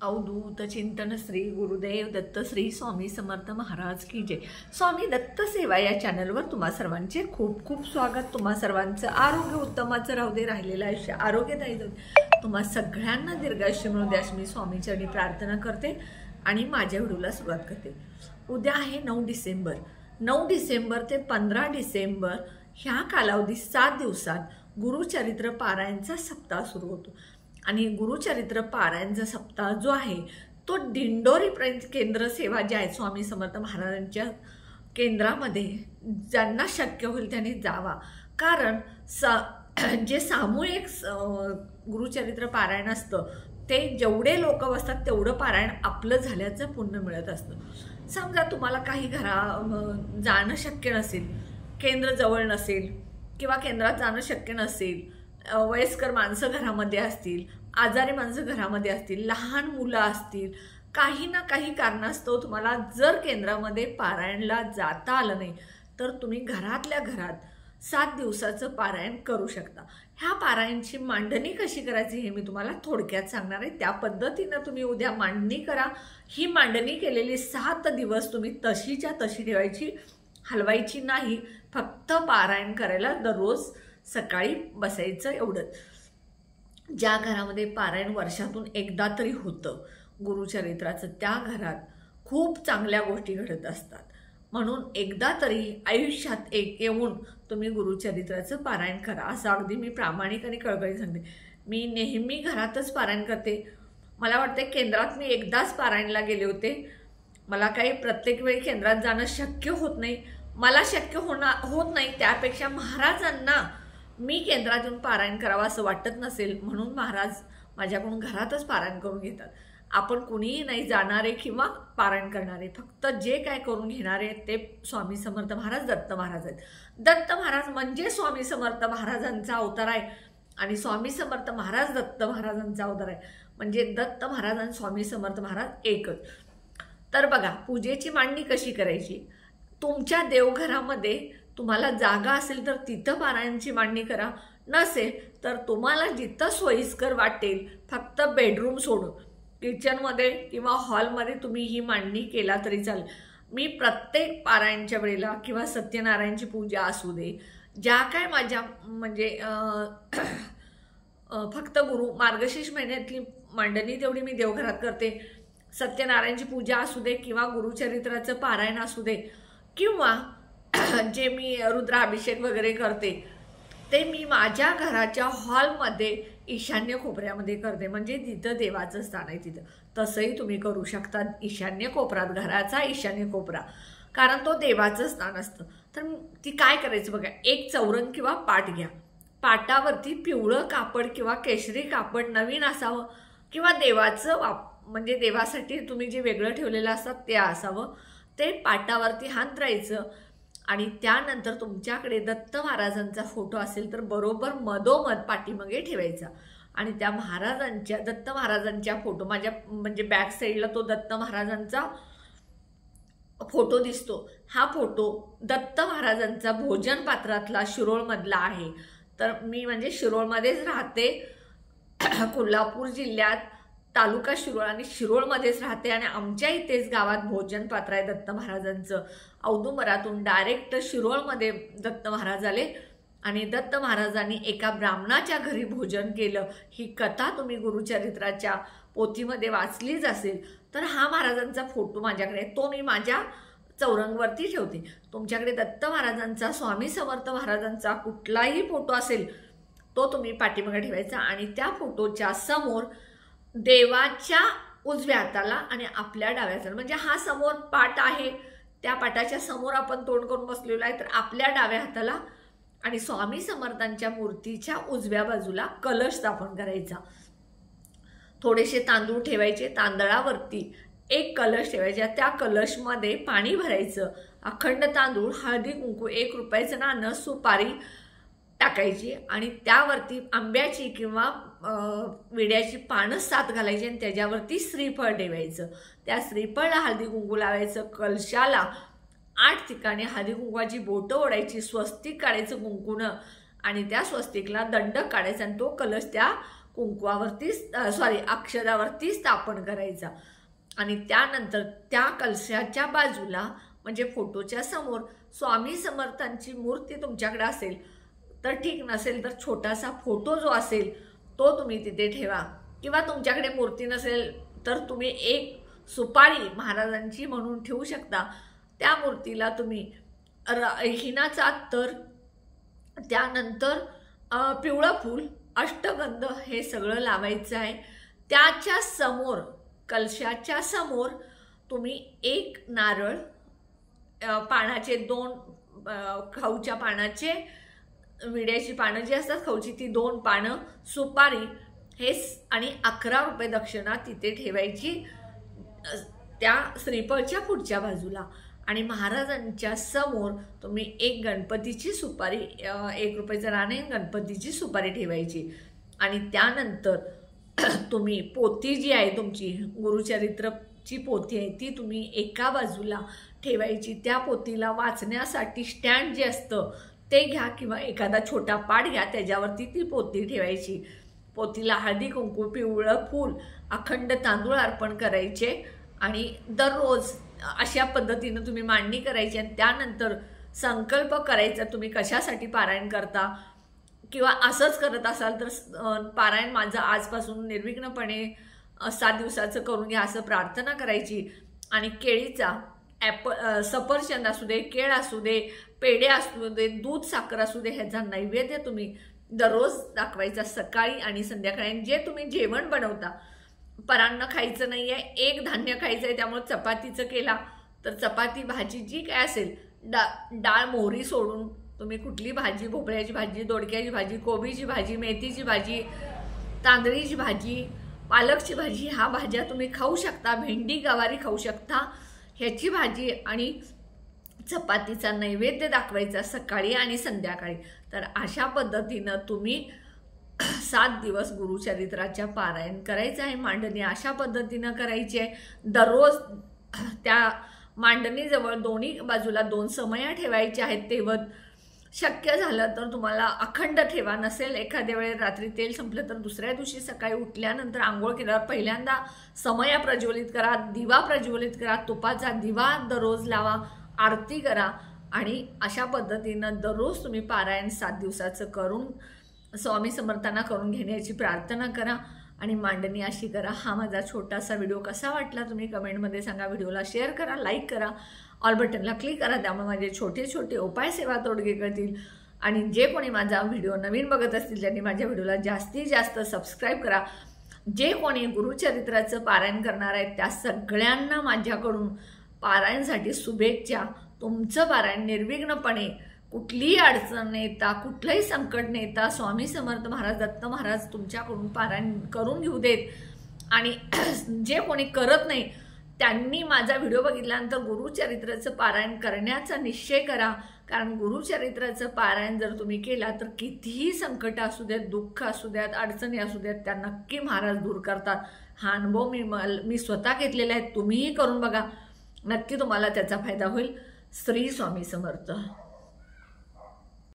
अवधूत चिंतन श्री गुरुदेव दत्त श्री स्वामी समर्थ महाराज की जय। स्वामी दत्त सेवा या चॅनलवर तुम्हा सर्वांचे खूप खूप स्वागत। तुम्हा सर्वांचं आरोग्य उत्तमाचं राहू दे, राहिलेलं आयुष्य आरोग्यदायी जाऊ दे, तुम्हा सगळ्यांना दीर्घायुष्य मिळू दे अशी मी स्वामीचरणी प्रार्थना करते आणि माझ्या व्हिडिओला सुरुवात करते। उद्या आहे 9 डिसेंबर। 9 डिसेंबर ते 15 डिसेंबर ह्या कालावधी 7 दिवसात गुरुचरित्र पारायणचा सप्ताह सुरू होतो आणि गुरुचरित्र पारायणचा सप्ताह जो आहे तो दिंडोरी केंद्र सेवा जे आहे स्वामी समर्थ महाराजांच्या केंद्रामध्ये ज्यांना शक्य होईल त्यांनी जावा। कारण जे सामूहिक गुरुचरित्र पारायण असतं ते जेवढे लोक बसतात तेवढं पारायण आपलं झाल्याचं पुण्य मिळत असतं। समजा तुम्हाला काही जाणं शक्य नसेल, केंद्र जवळ नसेल किंवा केंद्रात जाणं शक्य नसेल, वयस्कर माणसं घरामध्ये असतील, आजारी माणसं घरामध्ये असतील, लहान मुलं असतील, काही ना काही कारणास्तव तुम्हाला जर केंद्रामध्ये पारायणला जाता आलं नाही तर तुम्ही घरातल्या घरात 7 दिवसाचं पारायण करू शकता। ह्या पारायणची मांडणी कशी करायची हे मी तुम्हाला थोडक्यात सांगणार आहे। त्या पद्धतीनं तुम्ही उद्या मांडणी करा। ही मांडणी केलेली 7 दिवस तुम्ही तशीच्या तशी ठेवायची, हलवायची नाही। फक्त पारायण करायला दररोज सकाळी बसायचं एवढंच। ज्या घरामध्ये पारायण वर्षातून एकदा तरी होतं गुरुचरित्राचं त्या घरात खूप चांगल्या गोष्टी घडत असतात। म्हणून एकदा तरी आयुष्यात येऊन तुम्ही गुरुचरित्राचं पारायण करा असं अगदी मी प्रामाणिक आणि कळकळीने सांगते। मी नेहमी घरातच पारायण करते। मला वाटते केंद्रात मी एकदाच पारायणला गेले होते। मला काही प्रत्येक वेळी केंद्रात जाणं शक्य होत नाही। मला शक्य होत नाही त्यापेक्षा महाराजांना मी केंद्रात येऊन पारायण करावं असं वाटत नसेल म्हणून महाराज माझ्याकडून घरातच पारायण करून घेतात। आपण कुणीही नाही जाणारे किंवा पारायण करणारे, फक्त जे काय करून घेणारे ते स्वामी समर्थ महाराज, दत्त महाराज आहेत। दत्त महाराज म्हणजे स्वामी समर्थ महाराजांचा अवतार आहे आणि स्वामी समर्थ महाराज दत्त महाराजांचा अवतार आहे। म्हणजे दत्त महाराज आणि स्वामी समर्थ महाराज एकच। तर बघा, पूजेची मांडणी कशी करायची। तुमच्या देवघरामध्ये तुम्हाला जागा असेल तर तिथं पारायणची मांडणी करा, नसेल तर तुम्हाला जिथं सोयीस्कर वाटेल फक्त बेडरूम सोडून किचनमध्ये किंवा हॉलमध्ये तुम्ही ही मांडणी केला तरी चालेल। मी प्रत्येक पारायणच्या वेळेला किंवा सत्यनारायणची पूजा असू दे, ज्या काय माझ्या म्हणजे फक्त मार्गशीर्ष महिन्यातली मांडणी तेवढी मी देवघरात करते। सत्यनारायणची पूजा असू दे किंवा गुरुचरित्राचं पारायण असू दे किंवा जे मी रुद्राभिषेक वगैरे करते ते मी माझ्या घराच्या हॉलमध्ये ईशान्य कोपऱ्यामध्ये करते। म्हणजे जिथं देवाचं स्थान आहे तिथं तसंही तुम्ही करू शकता, ईशान्य कोपऱ्यात, घराचा ईशान्य कोपरा, कारण तो देवाचं स्थान असतं। तर ती काय करायचं बघा, एक चौरंग किंवा पाट घ्या। पाटावरती पिवळं कापड किंवा केशरी कापड नवीन असावं किंवा देवाचं म्हणजे देवासाठी तुम्ही जे वेगळं ठेवलेलं असतात ते असावं। ते पाटावरती हांतरायचं आणि त्यानंतर तुमच्याकडे दत्त महाराजांचा फोटो असेल तर बरोबर मधोमध पाठीमागे ठेवायचा आणि त्या महाराजांच्या, दत्त महाराजांच्या फोटो, माझ्या म्हणजे बॅक साईडला तो दत्त महाराजांचा फोटो दिसतो। हा फोटो दत्त महाराजांचा भोजन पात्रातला शिरोळमधला आहे। तर मी म्हणजे शिरोळमध्येच राहते, कोल्हापूर जिल्ह्यात तालुका शिरोळ आणि शिरोळमध्येच राहते आणि आमच्या इथेच गावात भोजन पात्र आहे दत्त महाराजांचं। औदुंबरातून डायरेक्ट शिरोळमध्ये दत्त महाराज आले आणि दत्त महाराजांनी एका ब्राह्मणाच्या घरी भोजन केलं। ही कथा तुम्ही गुरुचरित्राच्या पोथीमध्ये वाचलीच असेल। तर हा महाराजांचा फोटो माझ्याकडे, तो मी माझ्या चौरंगवरती ठेवते। तुमच्याकडे दत्त महाराजांचा, स्वामी समर्थ महाराजांचा कुठलाही फोटो असेल तो तुम्ही पाठीमागे ठेवायचा आणि त्या फोटोच्या समोर देवाच्या उजव्या हाताला आणि आपल्या डाव्या हाताला, म्हणजे हा समोर पाट आहे, त्या पाटाच्या समोर आपण तोंड करून बसलेलो आहे, तर आपल्या डाव्या हाताला आणि स्वामी समर्थांच्या मूर्तीच्या उजव्या बाजूला कलश स्थापन करायचा। थोडेसे तांदूळ ठेवायचे, तांदळावरती एक कलश ठेवायचा, त्या कलशमध्ये पाणी भरायचं, अखंड तांदूळ, हळदी कुंकू, 1 रुपयाचं नाणं, सुपारी टाकायची आणि त्यावरती आंब्याची किंवा विड्याची पानं 7 घालायची आणि त्याच्यावरती श्रीफळ ठेवायचं। त्या श्रीफळला हळदी कुंकू लावायचं, कलशाला 8 ठिकाणी हळदी कुंकवाची बोटं ओढायची, स्वस्तिक काढायचं कुंकूनं आणि त्या स्वस्तिकला दंड काढायचा आणि तो कलश त्या कुंकवावरती अक्षरावरती स्थापन करायचा आणि त्यानंतर त्या कलशाच्या बाजूला म्हणजे फोटोच्या समोर स्वामी समर्थांची मूर्ती तुमच्याकडे असेल तर ठीक, नसेल तर छोटासा फोटो जो असेल तो तुम्ही तिथे ठेवा किंवा तुमच्याकडे मूर्ती नसेल तर तुम्ही एक सुपारी महाराजांची म्हणून ठेवू शकता। त्या मूर्तीला तुम्ही हिनाचा अत्तर, त्यानंतर पिवळं फूल, अष्टगंध हे सगळं लावायचं आहे। त्याच्या समोर कलशाच्या समोर तुम्ही एक नारळ, पानाचे 2 खाऊच्या पानाचे, विड्याची पानं जी असतात खाऊची ती 2 पानं, सुपारी हे आणि 11 रुपये दक्षिणा तिथे ठेवायची त्या श्रीफळच्या पुढच्या बाजूला। आणि महाराजांच्या समोर तुम्ही एक गणपतीची सुपारी, 1 रुपयाचं नाणे गणपतीची सुपारी ठेवायची। आणि त्यानंतर तुम्ही पोथी जी आहे तुमची गुरुचरित्रची पोथी आहे ती तुम्ही एका बाजूला ठेवायची। त्या पोथीला वाचण्यासाठी स्टँड जे असतं ते घ्या किंवा एखादा छोटा पाट घ्या, त्याच्यावरती ती पोथी ठेवायची। पोथीला हळदी कुंकू, पिवळं फूल, अखंड तांदूळ अर्पण करायचे आणि दररोज अशा पद्धतीनं तुम्ही मांडणी करायची। आणि त्यानंतर संकल्प करायचा तुम्ही कशासाठी पारायण करता किंवा असंच करत असाल तर पारायण माझं आजपासून निर्विघ्नपणे 7 दिवसाचं करून घ्या असं प्रार्थना करायची। आणि केळीचा सफरचंद असू दे, केळ असू दे, पेढे असू दे, दूध साखर असू दे, ह्याचा नैवेद्य तुम्ही दररोज दाखवायचा सकाळी आणि संध्याकाळी। जे तुम्ही जेवण बनवता, परान्न खायचं नाही आहे, एक धान्य खायचं आहे, त्यामुळे चपातीचं केला तर चपाती भाजी जी काय असेल, डाळ मोहरी सोडून तुम्ही कुठली भाजी, भोपळ्याची भाजी, दोडक्याची भाजी, कोबीची भाजी, मेथीची भाजी, तांदळीची भाजी, पालकची भाजी, ह्या भाज्या तुम्ही खाऊ शकता। भेंडी गवारी खाऊ शकता, ह्याची भाजी आणि चपातीचा नैवेद्य दाखवायचा सकाळी आणि संध्याकाळी। तर अशा पद्धतीनं तुम्ही 7 दिवस गुरुचरित्राच्या पारायण करायचं आहे। मांडणी अशा पद्धतीनं करायची आहे। दररोज त्या मांडणीजवळ दोन्ही बाजूला 2 समया ठेवायच्या आहेत तेवत। शक्य झालं तर तुम्हाला अखंड ठेवा, नसेल एखाद्या वेळेस रात्री तेल संपलं तर दुसऱ्या दिवशी सकाळी उठल्यानंतर आंघोळ केल्यावर पहिल्यांदा समया प्रज्वलित करा, दिवा प्रज्वलित करा, तुपाचा दिवा दररोज लावा, आरती करा आणि अशा पद्धतीनं दररोज तुम्ही पारायण 7 दिवसाचं करून स्वामी समर्थांना करून घेण्याची प्रार्थना करा आणि मांडणी अशी करा। हा माझा छोटासा व्हिडिओ कसा वाटला तुम्ही कमेंटमध्ये सांगा। व्हिडिओला शेअर करा, लाईक करा, ऑल बटनला क्लिक करा, त्यामुळे माझे छोटे छोटे उपाय सेवा तोडगे करतील। आणि जे कोणी माझा व्हिडिओ नवीन बघत असतील त्यांनी माझ्या व्हिडिओला जास्तीत जास्त सबस्क्राईब करा। जे कोणी गुरुचरित्राचं पारायण करणार आहेत त्या सगळ्यांना माझ्याकडून पारायणसाठी शुभेच्छा। तुमचं पारायण निर्विघ्नपणे, कुठलीही अडचण नेता, कुठलंही संकट नेता स्वामी समर्थ महाराज, दत्त महाराज तुमच्याकडून पारायण करून घेऊ देत। आणि जे कोणी करत नाही त्यांनी माझा व्हिडिओ बघितल्यानंतर गुरुचरित्राचं पारायण करण्याचा निश्चय करा, कारण गुरुचरित्राचं पारायण जर तुम्ही केला तर कितीही संकट असू देत, दुःख असू द्यात, अडचणी असू द्यात, त्या नक्की महाराज दूर करतात। हा अनुभव मी स्वतः घेतलेला आहे, तुम्हीही करून बघा, नक्की तुम्हाला त्याचा फायदा होईल। श्री स्वामी समर्थ।